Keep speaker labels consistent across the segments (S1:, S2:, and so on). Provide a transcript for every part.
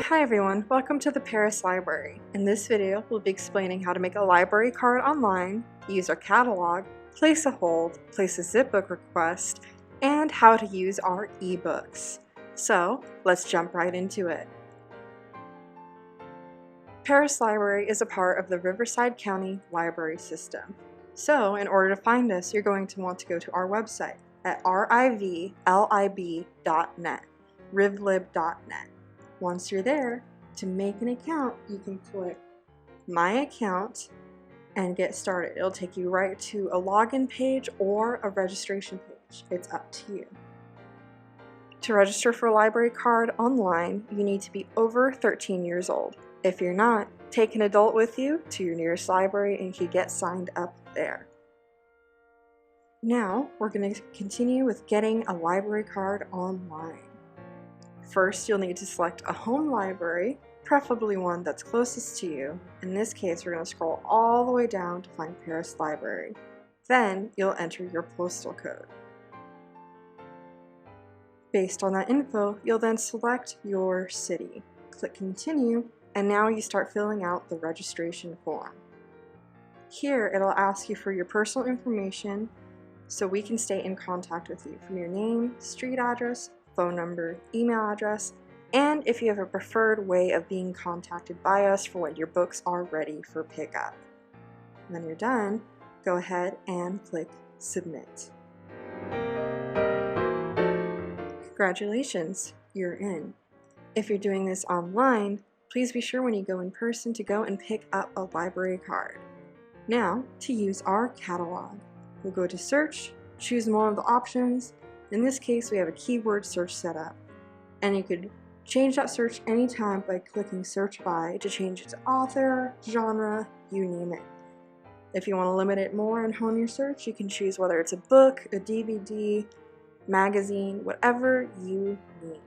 S1: Hi everyone, welcome to the Perris Library. In this video, we'll be explaining how to make a library card online, use our catalog, place a hold, place a zipbook request, and how to use our ebooks. So, let's jump right into it. Perris Library is a part of the Riverside County Library System. So, in order to find us, you're going to want to go to our website at rivlib.net, rivlib.net. Once you're there, to make an account, you can click My Account and get started. It'll take you right to a login page or a registration page. It's up to you. To register for a library card online, you need to be over 13 years old. If you're not, take an adult with you to your nearest library and you can get signed up there. Now, we're going to continue with getting a library card online. First, you'll need to select a home library, preferably one that's closest to you. In this case, we're going to scroll all the way down to find Perris Library. Then, you'll enter your postal code. Based on that info, you'll then select your city. Click Continue, and now you start filling out the registration form. Here, it'll ask you for your personal information so we can stay in contact with you, from your name, street address, phone number, email address, and if you have a preferred way of being contacted by us for when your books are ready for pickup. When you're done, go ahead and click Submit. Congratulations, you're in. If you're doing this online, please be sure when you go in person to go and pick up a library card. Now, to use our catalog, we'll go to Search, choose one of the options. In this case, we have a keyword search set up, and you could change that search anytime by clicking Search By to change it to author, genre, you name it. If you want to limit it more and hone your search, you can choose whether it's a book, a DVD, magazine, whatever you need.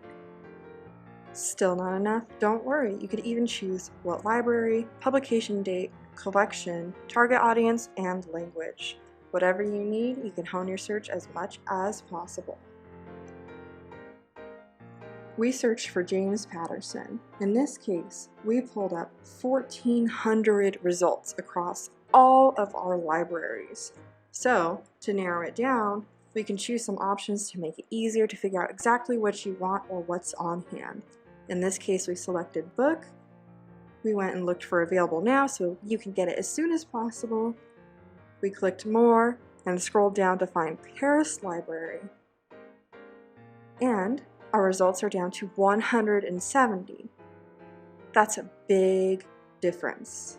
S1: Still not enough? Don't worry, you could even choose what library, publication date, collection, target audience, and language. Whatever you need, you can hone your search as much as possible. We searched for James Patterson. In this case, we pulled up 1,400 results across all of our libraries. So, to narrow it down, we can choose some options to make it easier to figure out exactly what you want or what's on hand. In this case, we selected book. We went and looked for available now so you can get it as soon as possible. We clicked More and scrolled down to find Perris Library. And our results are down to 170. That's a big difference.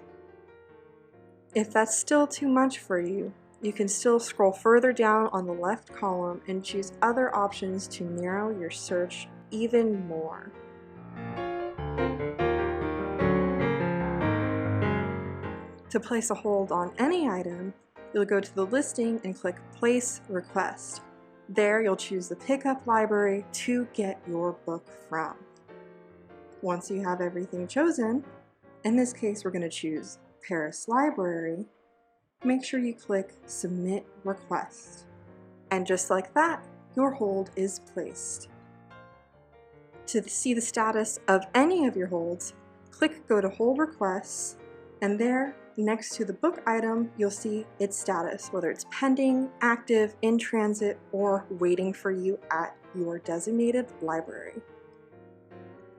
S1: If that's still too much for you, you can still scroll further down on the left column and choose other options to narrow your search even more. To place a hold on any item, you'll go to the listing and click Place Request. There you'll choose the pickup library to get your book from. Once you have everything chosen, in this case we're going to choose Perris Library, make sure you click Submit Request. And just like that, your hold is placed. To see the status of any of your holds, click Go to Hold Requests, and there, next to the book item, you'll see its status, whether it's pending, active, in transit, or waiting for you at your designated library.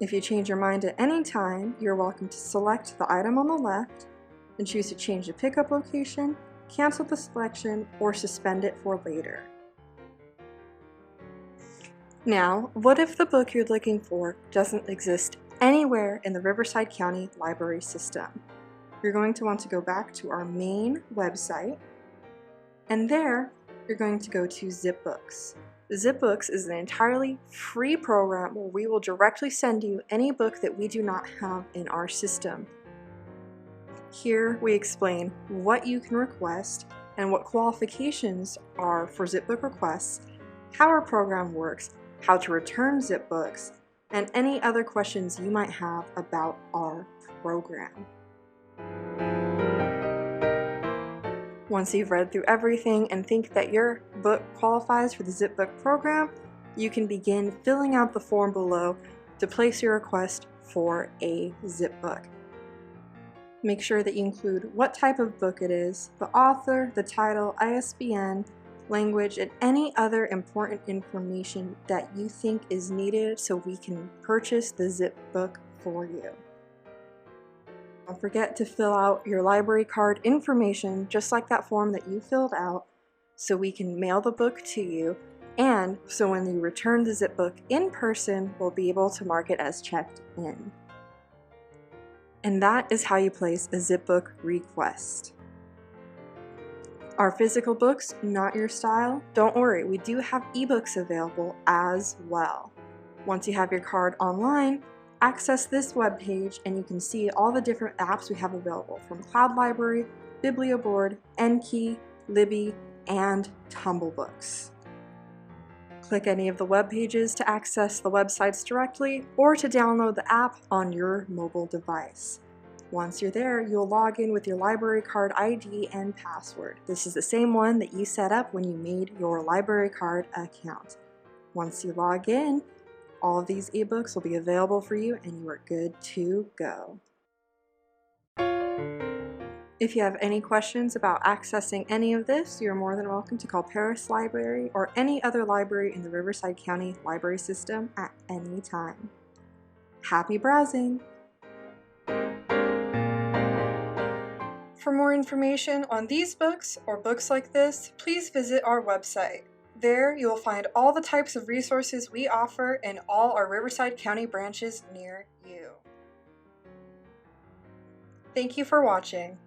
S1: If you change your mind at any time, you're welcome to select the item on the left and choose to change the pickup location, cancel the selection, or suspend it for later. Now, what if the book you're looking for doesn't exist anywhere in the Riverside County Library System? You're going to want to go back to our main website, and there you're going to go to ZipBooks. ZipBooks is an entirely free program where we will directly send you any book that we do not have in our system. Here we explain what you can request and what qualifications are for ZipBook requests, how our program works, how to return ZipBooks, and any other questions you might have about our program. Once you've read through everything and think that your book qualifies for the ZipBook program, you can begin filling out the form below to place your request for a zip book. Make sure that you include what type of book it is, the author, the title, ISBN, language, and any other important information that you think is needed so we can purchase the zip book for you. Don't forget to fill out your library card information just like that form that you filled out so we can mail the book to you, and so when you return the zip book in person, we'll be able to mark it as checked in. And that is how you place a zip book request. Are physical books not your style? Don't worry, we do have ebooks available as well. Once you have your card online, access this webpage and you can see all the different apps we have available from Cloud Library, Biblioboard, Enki, Libby, and Tumblebooks. Click any of the web pages to access the websites directly or to download the app on your mobile device. Once you're there, you'll log in with your library card ID and password. This is the same one that you set up when you made your library card account. Once you log in, all of these ebooks will be available for you and you are good to go. If you have any questions about accessing any of this, you're more than welcome to call Perris Library or any other library in the Riverside County Library System at any time. Happy browsing! For more information on these books or books like this, please visit our website. There you will find all the types of resources we offer in all our Riverside County branches near you. Thank you for watching.